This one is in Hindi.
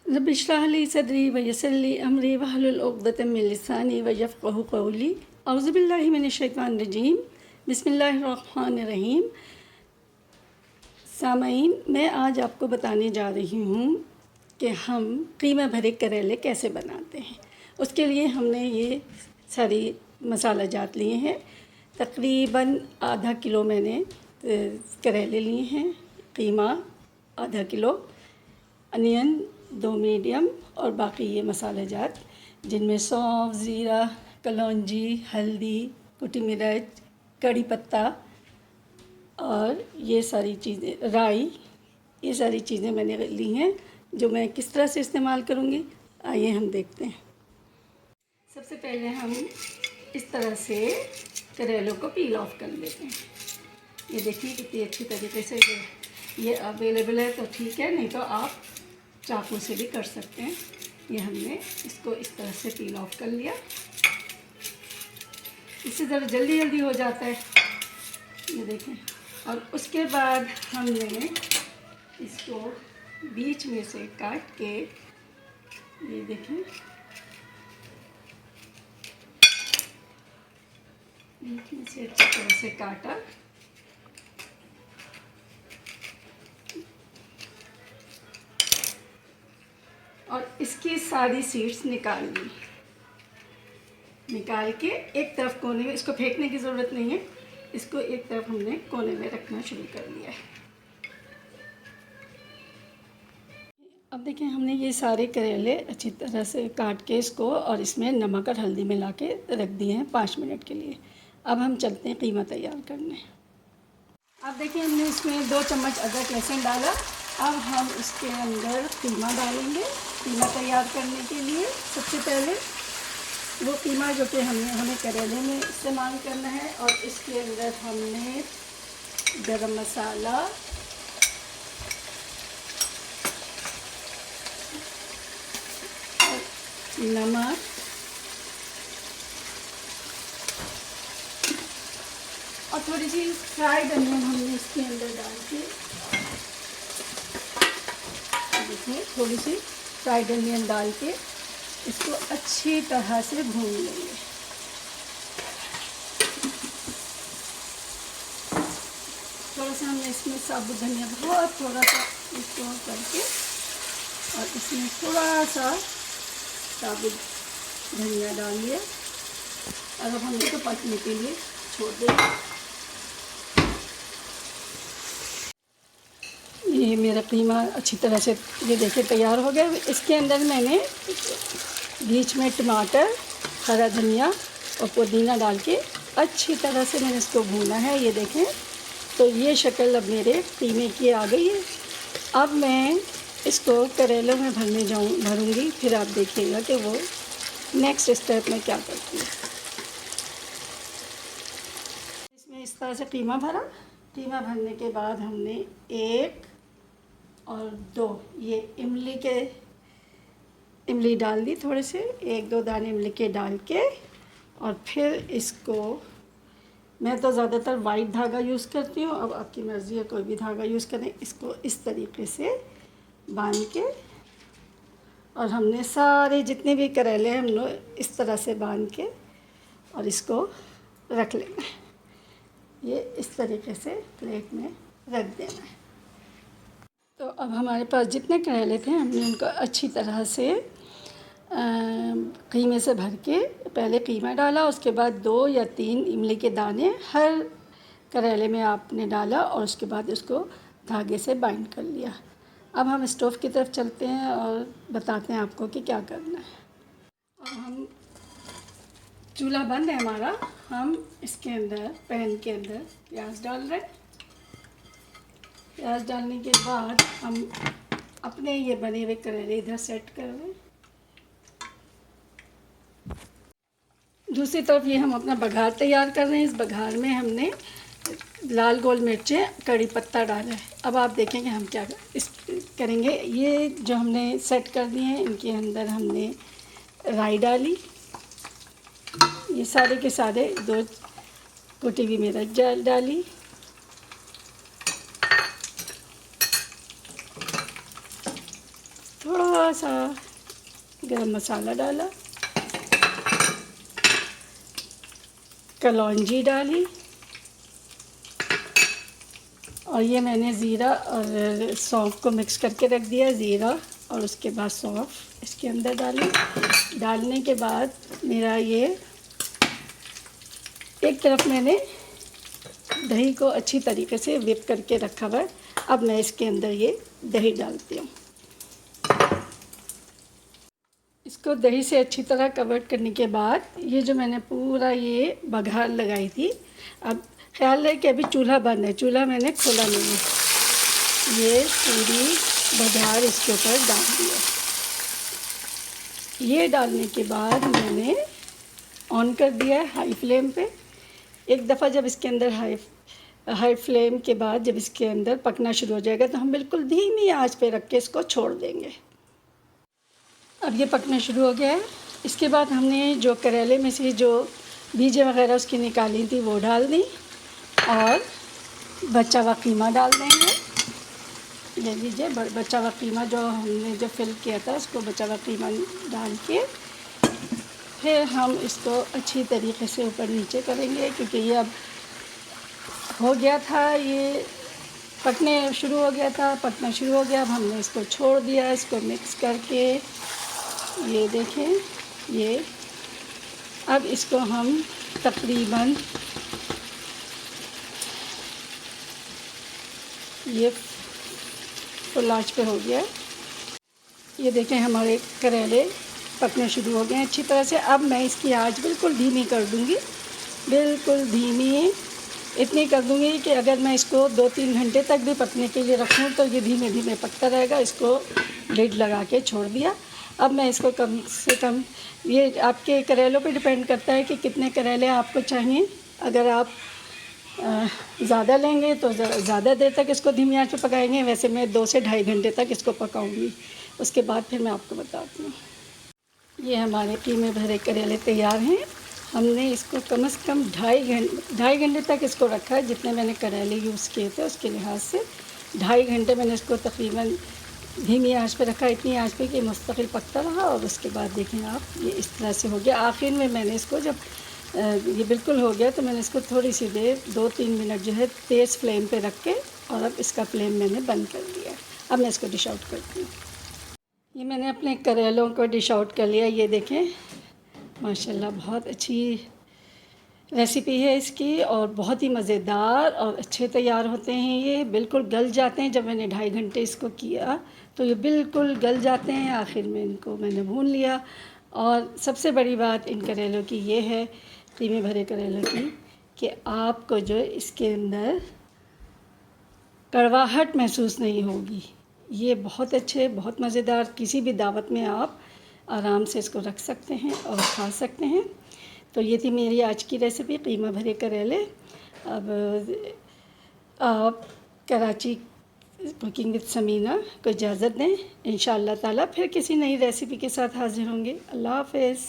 रब्बि इश्रह ली सदरी वयस्सिर ली अमरी वहलुल उक़दतम मिन लिसानी यफ़क़हू क़ौली। औज़ु बिल्लाहि मिनश शैतानिर रजीम। बिस्मिल्लाहिर रहमानिर रहीम। सामाईन, मैं आज आपको बताने जा रही हूँ कि हम कीमा भरे करेले कैसे बनाते हैं। उसके लिए हमने ये सारी मसाला जात लिए हैं। तकरीबन आधा किलो मैंने करेले लिए हैं, कीमा आधा किलो, अनियन 2 मीडियम और बाकी ये मसाले जात जिनमें सौंफ, ज़ीरा, कलौंजी, हल्दी, कुटी मिर्च, कड़ी पत्ता और ये सारी चीज़ें, राई, ये सारी चीज़ें मैंने ली हैं जो मैं किस तरह से इस्तेमाल करूँगी। आइए हम देखते हैं। सबसे पहले हम इस तरह से करेलों को पील ऑफ कर लेते हैं। ये देखिए कितनी अच्छी तरीके से ये अवेलेबल है तो ठीक है, नहीं तो आप चाकू से भी कर सकते हैं। ये हमने इसको इस तरह से पील ऑफ कर लिया। इससे ज़रा जल्दी जल्दी हो जाता है, ये देखें। और उसके बाद हमने इसको बीच में से काट के, ये देखें, बीच में से अच्छी तरह से काटा। और इसकी सारी सीड्स निकाल ली। निकाल के एक तरफ कोने में, इसको फेंकने की ज़रूरत नहीं है, इसको एक तरफ हमने कोने में रखना शुरू कर दिया है। अब देखिए हमने ये सारे करेले अच्छी तरह से काट के इसको और इसमें नमक और हल्दी मिला के रख दिए हैं 5 मिनट के लिए। अब हम चलते हैं कीमा तैयार करने। अब देखिए हमने इसमें 2 चम्मच अदरक लहसुन डाला। अब हम इसके अंदर कीमा डालेंगे। कीमा तैयार करने के लिए सबसे पहले वो कीमा जो कि हमें करेले में इस्तेमाल करना है, और इसके अंदर हमने गरम मसाला, नमक, और थोड़ी सी फ्राइड अनियन हमने इसके अंदर डाल के, देखिए थोड़ी सी फ्राइड अनियन डाल के इसको अच्छी तरह से भून लेंगे। थोड़ा सा हमने इसमें साबुत धनिया, बहुत थोड़ा सा इसको करके, और इसमें थोड़ा सा साबुत धनिया डाल लिया। और अब हम इसको पकने के लिए छोड़ देंगे। ये मेरा कीमा अच्छी तरह से, ये देखिए, तैयार हो गया। इसके अंदर मैंने बीच में टमाटर, हरा धनिया और पुदीना डाल के अच्छी तरह से मैंने इसको भूना है। ये देखें, तो ये शक्ल अब मेरे कीमे की आ गई है। अब मैं इसको करेलों में भरूंगी, फिर आप देखिएगा कि वो नेक्स्ट स्टेप में क्या करती है। इसमें इस तरह से कीमा भरा। कीमा भरने के बाद हमने 1 और 2 ये इमली डाल दी, थोड़े से 1-2 दाने इमली के डाल के, और फिर इसको, मैं तो ज़्यादातर वाइट धागा यूज़ करती हूँ, अब आपकी मर्ज़ी है कोई भी धागा यूज़ करें। इसको इस तरीके से बांध के, और हमने सारे जितने भी करेले हैं हम लोग इस तरह से बांध के और इसको रख लेना है। ये इस तरीके से प्लेट में रख देना है। तो अब हमारे पास जितने करेले थे हमने उनको अच्छी तरह से कीमे से भर के, पहले कीमा डाला, उसके बाद 2 या 3 इमली के दाने हर करेले में आपने डाला, और उसके बाद उसको धागे से बाइंड कर लिया। अब हम स्टोव की तरफ चलते हैं और बताते हैं आपको कि क्या करना है। अब हम, चूल्हा बंद है हमारा, हम इसके अंदर, पैन के अंदर प्याज डाल रहे हैं। प्याज डालने के बाद हम अपने ये बने हुए करेले इधर सेट कर रहे हैं। दूसरी तरफ ये हम अपना बघार तैयार कर रहे हैं। इस बघार में हमने लाल गोल मिर्चें, कड़ी पत्ता डाला है। अब आप देखेंगे हम क्या करेंगे। ये जो हमने सेट कर दिए हैं, इनके अंदर हमने राई डाली, ये सारे के सारे 2 कुटी हुई मिर्च डाली, थोड़ा थोड़ा सा गरम मसाला डाला, कलौंजी डाली, और ये मैंने ज़ीरा और सौंफ को मिक्स करके रख दिया। ज़ीरा और उसके बाद सौंफ इसके अंदर डाली। डालने के बाद मेरा ये एक तरफ मैंने दही को अच्छी तरीके से व्हिप करके रखा हुआ है। अब मैं इसके अंदर ये दही डालती हूँ। इसको दही से अच्छी तरह कवर करने के बाद ये जो मैंने पूरा ये बघार लगाई थी, अब ख्याल है कि अभी चूल्हा बंद है, चूल्हा मैंने खोला नहीं है। ये पूरी बघार इसके ऊपर डाल दिया। ये डालने के बाद मैंने ऑन कर दिया है हाई फ्लेम पे। एक दफ़ा जब इसके अंदर हाई फ्लेम के बाद जब इसके अंदर पकना शुरू हो जाएगा तो हम बिल्कुल धीमी आंच पे रख के इसको छोड़ देंगे। अब ये पकना शुरू हो गया है। इसके बाद हमने जो करेले में से जो बीजें वगैरह उसकी निकाली थी वो डाल दी और बचा हुआ कीमा डाल देंगे। ले लीजिए बचा हुआ कीमा जो हमने जो फिल किया था उसको बचा हुआ कीमा डाल के फिर हम इसको अच्छी तरीके से ऊपर नीचे करेंगे, क्योंकि ये अब हो गया था, ये पकने शुरू हो गया था, पकना शुरू हो गया। अब हमने इसको छोड़ दिया, इसको मिक्स करके ये देखें ये। अब इसको हम तकरीबन ये फुल आंच पे हो गया। ये देखें हमारे करेले पकने शुरू हो गए हैं अच्छी तरह से। अब मैं इसकी आंच बिल्कुल धीमी कर दूंगी, बिल्कुल धीमी इतनी कर दूंगी कि अगर मैं इसको 2-3 घंटे तक भी पकने के लिए रखूं तो ये धीमे धीमे पकता रहेगा। इसको लिड लगा के छोड़ दिया। अब मैं इसको कम से कम, ये आपके करेलों पे डिपेंड करता है कि कितने करेले आपको चाहिए। अगर आप ज़्यादा लेंगे तो ज़्यादा देर तक इसको धीमी आंच पे पकाएंगे। वैसे मैं 2 से ढाई घंटे तक इसको पकाऊंगी, उसके बाद फिर मैं आपको बताती हूँ। ये हमारे कीमे भरे करेले तैयार हैं। हमने इसको कम से कम ढाई घंटे तक इसको रखा है। जितने मैंने करेले यूज़ किए थे उसके लिहाज से 2.5 घंटे मैंने इसको तकरीबन धीमी आंच पे रखा, इतनी आंच पे कि मुस्तकिल पकता रहा। और उसके बाद देखें आप, ये इस तरह से हो गया। आखिर में मैंने इसको जब ये बिल्कुल हो गया तो मैंने इसको थोड़ी सी देर 2-3 मिनट जो है तेज़ फ्लेम पे रख के, और अब इसका फ्लेम मैंने बंद कर दिया। अब मैं इसको डिश आउट करती हूँ। ये मैंने अपने करेलों को डिश आउट कर लिया। ये देखें माशाल्लाह बहुत अच्छी रेसिपी है इसकी और बहुत ही मज़ेदार और अच्छे तैयार होते हैं। ये बिल्कुल गल जाते हैं। जब मैंने 2.5 घंटे इसको किया तो ये बिल्कुल गल जाते हैं। आखिर में इनको मैंने भून लिया। और सबसे बड़ी बात इन करेलों की ये है, कीमे भरे करेलों की, कि आपको जो इसके अंदर कड़वाहट महसूस नहीं होगी। ये बहुत अच्छे, बहुत मज़ेदार, किसी भी दावत में आप आराम से इसको रख सकते हैं और खा सकते हैं। तो ये थी मेरी आज की रेसिपी, कीमा भरे करेले। अब आप कराची कुकिंग विद समीना को इजाज़त दें। इंशाअल्लाह ताला फिर किसी नई रेसिपी के साथ हाज़िर होंगे। अल्लाह हाफ़िज़।